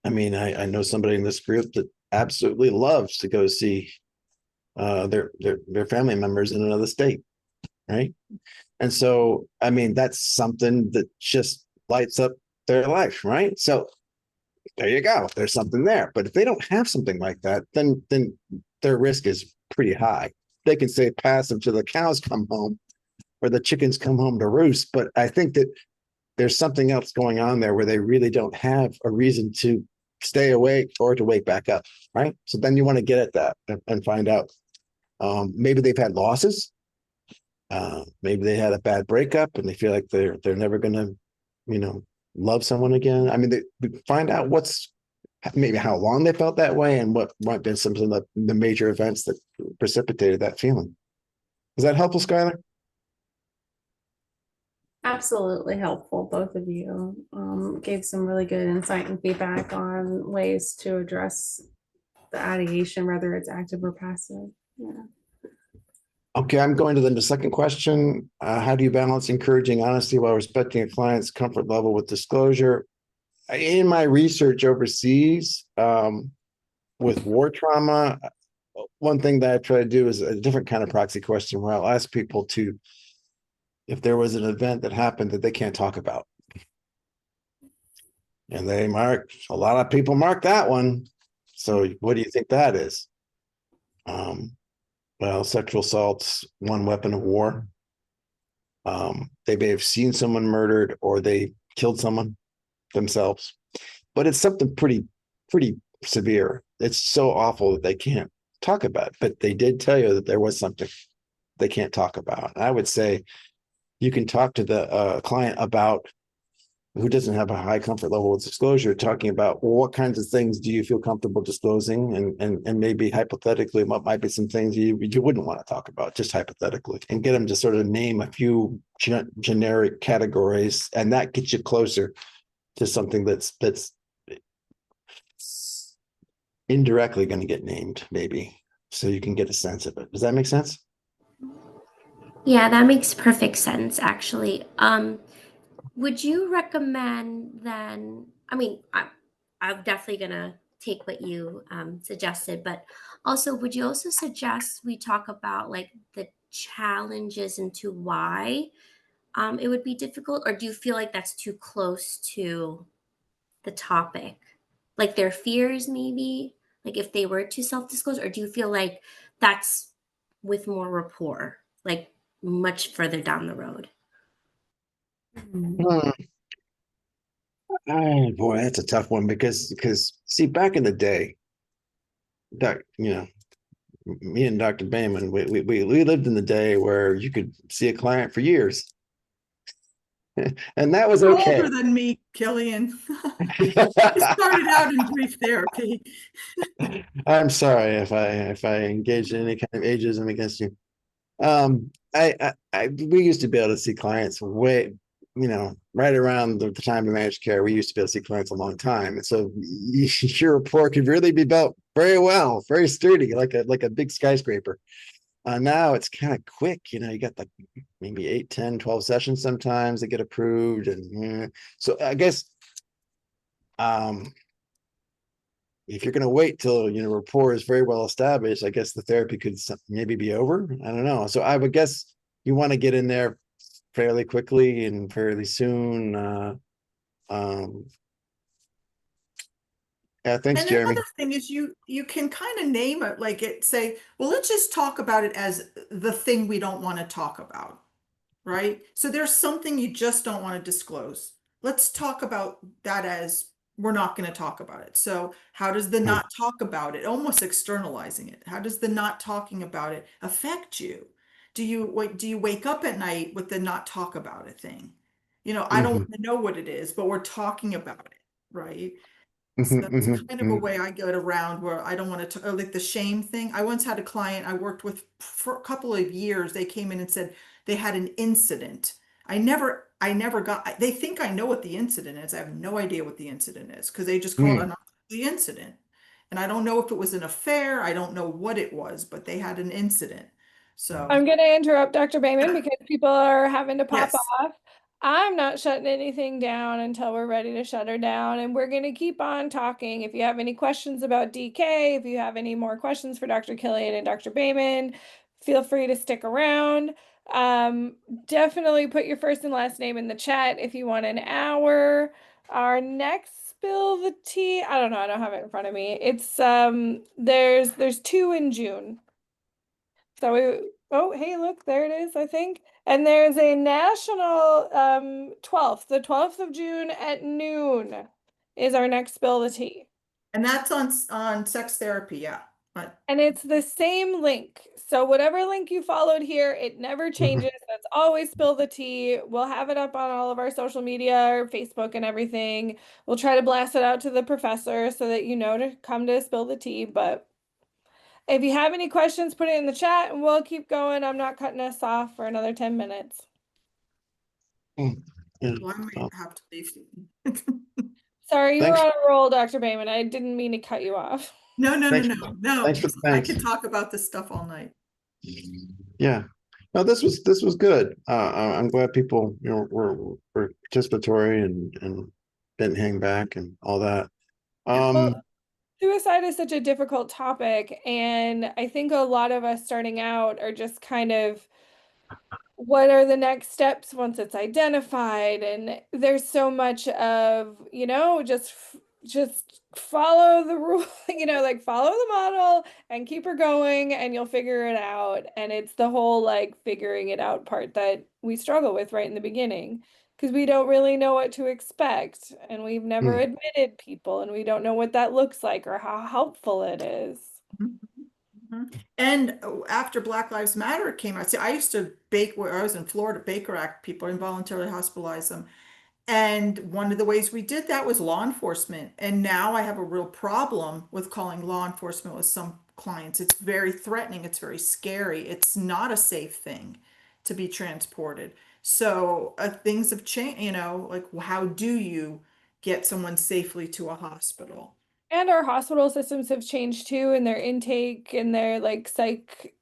I mean, I know somebody in this group that absolutely loves to go see their family members in another state, right? And so, I mean, that's something that just lights up their life, right? So there you go. There's something there. But if they don't have something like that, then their risk is pretty high. They can say pass until the cows come home or the chickens come home to roost. But I think that there's something else going on there where they really don't have a reason to stay awake or to wake back up, right? So then you want to get at that and find out. Maybe they've had losses. Maybe they had a bad breakup and they feel like they're never going to, love someone again. I mean, they find out maybe how long they felt that way and what might have been some of the major events that precipitated that feeling. Is that helpful, Skylar?
Absolutely helpful, both of you. Gave some really good insight and feedback on ways to address the ideation, whether it's active or passive. Yeah.
Okay, I'm going to the second question. How do you balance encouraging honesty while respecting a client's comfort level with disclosure? In my research overseas, with war trauma, one thing that I try to do is a different kind of proxy question where I'll ask people if there was an event that happened that they can't talk about. And a lot of people mark that one. So what do you think that is? Well, sexual assault's one weapon of war. They may have seen someone murdered or they killed someone themselves, but it's something pretty severe. It's so awful that they can't talk about it, but they did tell you that there was something they can't talk about. I would say you can talk to the client about who doesn't have a high comfort level with disclosure, talking about, well, what kinds of things do you feel comfortable disclosing, and maybe hypothetically what might be some things you wouldn't want to talk about, just hypothetically, and get them to sort of name a few generic categories, and that gets you closer to something that's indirectly going to get named, maybe, so you can get a sense of it. Does that make sense?
Yeah, that makes perfect sense, actually. Would you recommend then? I mean, I'm definitely gonna take what you suggested, but also, would you also suggest we talk about like the challenges into why it would be difficult, or do you feel like that's too close to the topic? Like their fears, maybe, like if they were to self-disclose, or do you feel like that's with more rapport, like much further down the road?
Hmm. Oh boy, that's a tough one because see, back in the day, me and Dr. Bayman, we lived in the day where you could see a client for years. And that was
You're
okay.
older than me, Killian. I started out in brief therapy.
I'm sorry if I engaged in any kind of ageism against you. We used to be able to see clients way, right around the time of managed care. We used to be able to see clients a long time, and so your rapport could really be built very well, very sturdy, like a big skyscraper. Now it's kind of quick, you got like maybe 8, 10, 12 sessions sometimes that get approved, and so I guess if you're going to wait till rapport is very well established, I guess the therapy could maybe be over. I don't know. So I would guess you want to get in there fairly quickly and fairly soon. Yeah, thanks,
And
Jeremy.
another thing is you can kind of name it, like say, well, let's just talk about it as the thing we don't want to talk about, right? So there's something you just don't want to disclose. Let's talk about that as we're not going to talk about it. So how does the not talk about it, almost externalizing it, how does the not talking about it affect you? Do you wake up at night with the not talk about it thing? I don't want to know what it is, but we're talking about it, right? So that's kind of a way I get around where I don't want to, like the shame thing. I once had a client I worked with for a couple of years. They came in and said they had an incident. I never got, they think I know what the incident is. I have no idea what the incident is because they just call it the incident. And I don't know if it was an affair. I don't know what it was, but they had an incident. So,
I'm going to interrupt Dr. Bayman because people are having to pop
yes.
off. I'm not shutting anything down until we're ready to shut her down, and we're going to keep on talking. If you have any questions about DK, if you have any more questions for Dr. Killian and Dr. Bayman, feel free to stick around. Definitely put your first and last name in the chat if you want an hour. Our next spill the tea, I don't know, I don't have it in front of me. It's there's 2 in June. So oh, hey, look, there it is, I think. And there's a national 12th, the 12th of June at noon is our next spill the tea.
And that's on sex therapy, yeah. But
And it's the same link. So whatever link you followed here, it never changes. That's always spill the tea. We'll have it up on all of our social media or Facebook and everything. We'll try to blast it out to the professor so that you know to come to spill the tea. But if you have any questions, put it in the chat and we'll keep going. I'm not cutting us off for another 10 minutes.
well, I might have to leave.
Sorry, you were
Thanks.
on a roll, Dr. Bayman. I didn't mean to cut you off.
No, no, no,
Thanks.
no.
Thanks for the
I
thanks.
could talk about this stuff all night.
Yeah. No, this was good. I'm glad people, were participatory and didn't hang back and all that.
Well, suicide is such a difficult topic, and I think a lot of us starting out are just kind of, what are the next steps once it's identified? And there's so much of, just follow the rule, like follow the model and keep her going and you'll figure it out. And it's the whole like figuring it out part that we struggle with right in the beginning because we don't really know what to expect and we've never admitted people and we don't know what that looks like or how helpful it is.
And after Black Lives Matter came out, see, I used to bake where I was in Florida, Baker Act people involuntarily hospitalize them. And one of the ways we did that was law enforcement. And now I have a real problem with calling law enforcement with some clients. It's very threatening. It's very scary. It's not a safe thing to be transported. So things have changed, like how do you get someone safely to a hospital?
And our hospital systems have changed too, and their intake and their like psych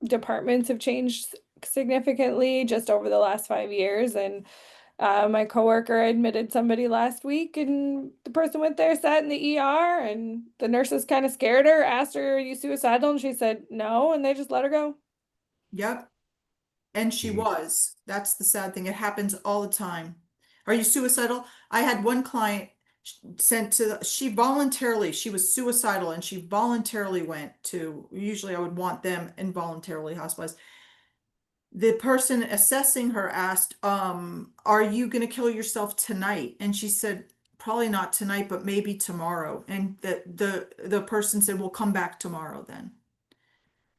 departments have changed significantly just over the last 5 years. And my coworker admitted somebody last week, and the person went there, sat in the ER, and the nurses kind of scared her, asked her, "Are you suicidal?" And she said no, and they just let her go.
Yep. And she was. That's the sad thing. It happens all the time. Are you suicidal? I had one client she was suicidal and she voluntarily went to, usually I would want them involuntarily hospitalized. The person assessing her asked, are you going to kill yourself tonight? And she said, probably not tonight, but maybe tomorrow. And the person said, we'll come back tomorrow then.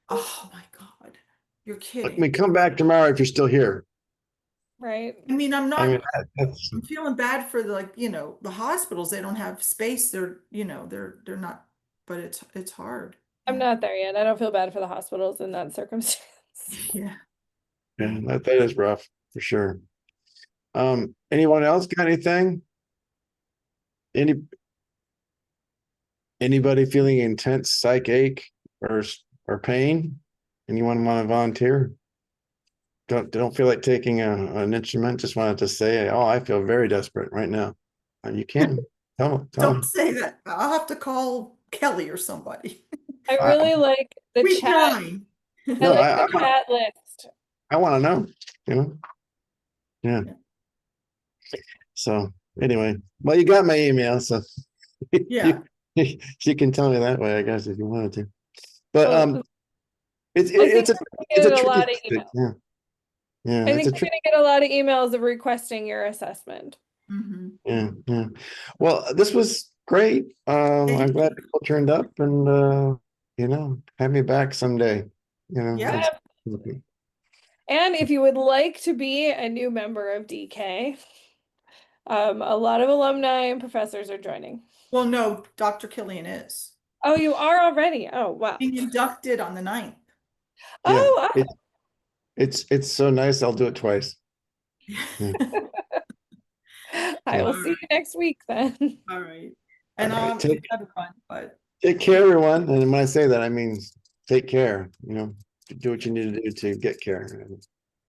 Oh my God. You're
Let me
kidding.
come back tomorrow if you're still here.
Right.
I mean, I'm not,
That's,
I'm feeling bad for the hospitals. They don't have space. They're not, but it's hard.
I'm not there yet. I don't feel bad for the hospitals in that circumstance.
Yeah.
yeah, that is rough for sure. Anyone else got anything? Anybody feeling intense psych ache or pain? Anyone want to volunteer? Don't feel like taking an instrument. Just wanted to say, oh, I feel very desperate right now. You can tell
Don't
me.
say that. I'll have to call Kelly or somebody.
I really like the
We
chat.
trying.
I
No,
like the chat list.
I want to know, Yeah. So anyway, well, you got my email, so
Yeah.
you can tell me that way, I guess, if you wanted to. But
Well,
it's
I think
a
you're gonna get a
tricky
lot of
topic.
emails.
Yeah,
I
it's
think
a
you're going to get a lot of emails of requesting your assessment.
Mhm.
Yeah. Well, this was great. I'm glad people turned up and, have me back someday.
Yeah.
Okay.
And if you would like to be a new member of DK, a lot of alumni and professors are joining.
Well, no, Dr. Killian is
Oh, you are already? Oh, wow.
being inducted on the 9th.
Yeah,
Oh,
it's so nice. I'll do it twice. Yeah.
I will see you next week then.
All right. And
All right,
it's kind of fun, but
take care, everyone. And when I say that, I mean take care. Do what you need to do to get care.